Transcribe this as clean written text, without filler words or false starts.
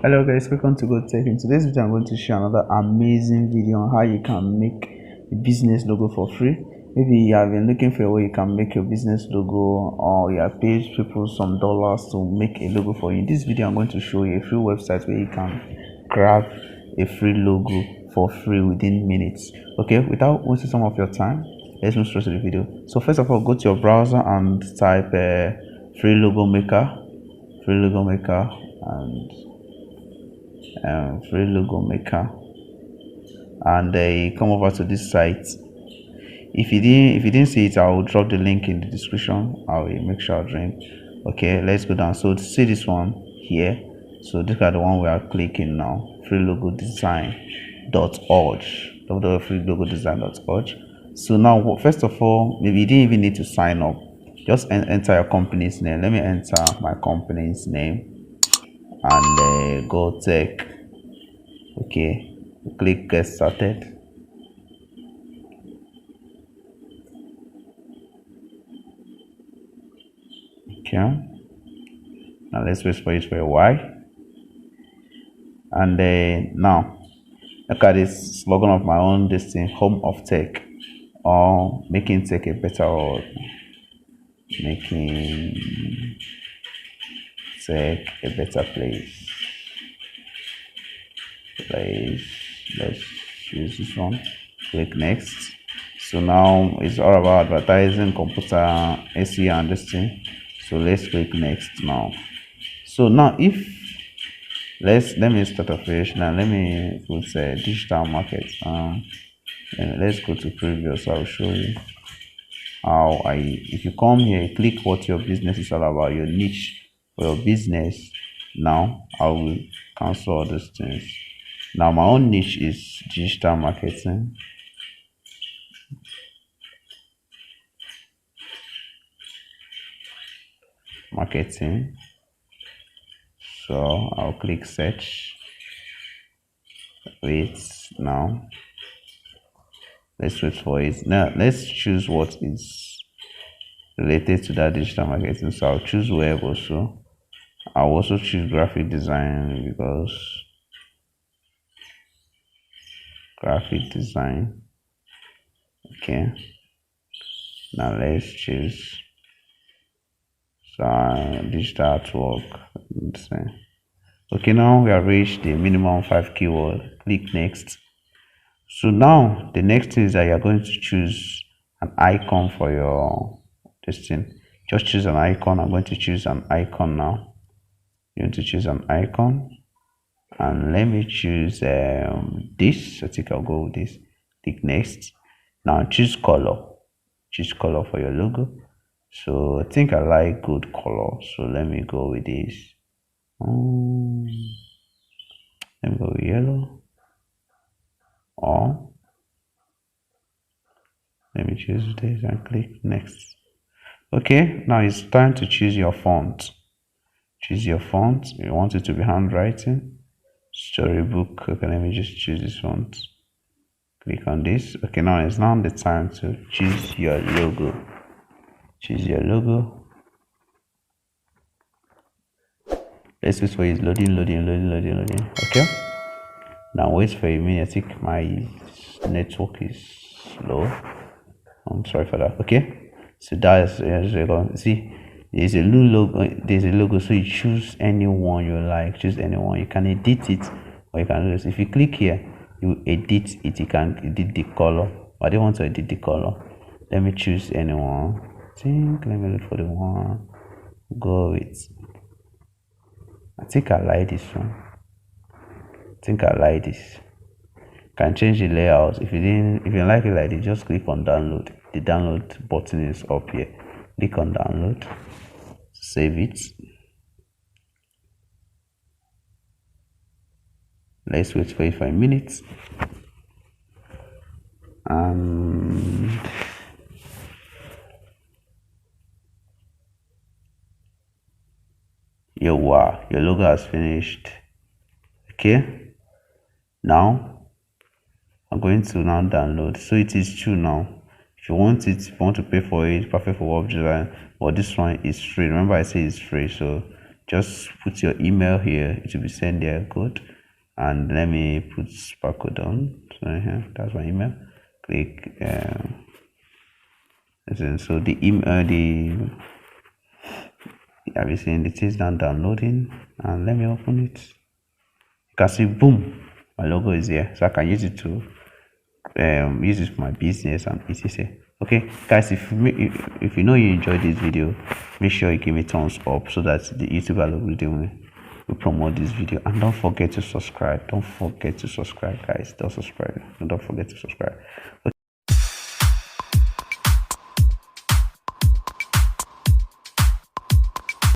Hello guys, welcome to Go Tech. In today's video I'm going to share another amazing video on how you can make a business logo for free. Maybe you have been looking for a way you can make your business logo, or you have paid people some dollars to make a logo for you. In this video I'm going to show you a free website where you can grab a free logo for free within minutes. Okay, without wasting some of your time, let's move straight to the video. So first of all, go to your browser and type free logo maker and free logo maker, and you come over to this site. If you didn't see it, I will drop the link in the description. I will make sure I drink. Okay, let's go down. So to see this one here, so this is the one we are clicking now, freelogodesign.org, www.freelogodesign.org. So now, first of all, maybe you didn't even need to sign up. Just enter your company's name. Let me enter my company's name and Go Tech. Okay, click get started. Okay, now let's wait for it for a while. And now look at this slogan of my own, this thing, home of tech, or making tech a better world, making tech a better place. Let's choose this one, click next. So now it's all about advertising, computer, SEO and this thing. So let's click next now. So now if let me start a page now. Let me put digital market. Let's go to previous. I'll show you how if you come here, you click what your business is all about, your niche for your business. Now I will cancel all these things. Now my own niche is digital marketing. So I'll click search. Wait, now let's wait for it. Now let's choose what is related to that digital marketing. So I'll choose web also. I'll also choose graphic design, because graphic design. Okay, now let's choose digital artwork. Okay, now we have reached the minimum 5 keyword. Click next. So now the next thing is that you're going to choose an icon for your thing. Just choose an icon. I'm going to choose an icon now. You're going to choose an icon, and let me choose this. I think I'll go with this. Click next. Now choose color. Choose color for your logo. So I think I like good color, so let me go with this. Let me go with yellow, or let me choose this and click next. Okay, now it's time to choose your font. Choose your font. You want it to be handwriting, storybook. Okay, let me just choose this font. Click on this. Okay, now it's now the time to choose your logo. Choose your logo. Let's wait for it. Loading. Okay, now wait for a minute. I think my network is slow. I'm sorry for that. Okay, so that's see, there's a logo. So you choose anyone you like. Choose anyone. You can edit it, or you can do this. If you click here, you edit it. You can edit the color. I don't want to edit the color. Let me choose anyone. Let me look for the one. Go with. I think I like this one. Can change the layout. If you like it like this, just click on download. The download button is up here. Click on download. Save it. Let's wait for 5 minutes. And your logo has finished. Okay, now I'm going to now download. So it is true now. If you want to pay for it, perfect for web design, but this one is free. Remember I say it's free, so just put your email here. It will be sent there. Good. And let me put Sparkcode on. So that's my email. Click so the email I'll be seeing it is now downloading, and let me open it. You can see, boom, my logo is here, so I can use it to use it for my business and etc. Okay guys, if you know you enjoyed this video, make sure you give me thumbs up so that the YouTube algorithm will promote this video. And don't forget to subscribe. Don't forget to subscribe, guys. Don't forget to subscribe. Okay.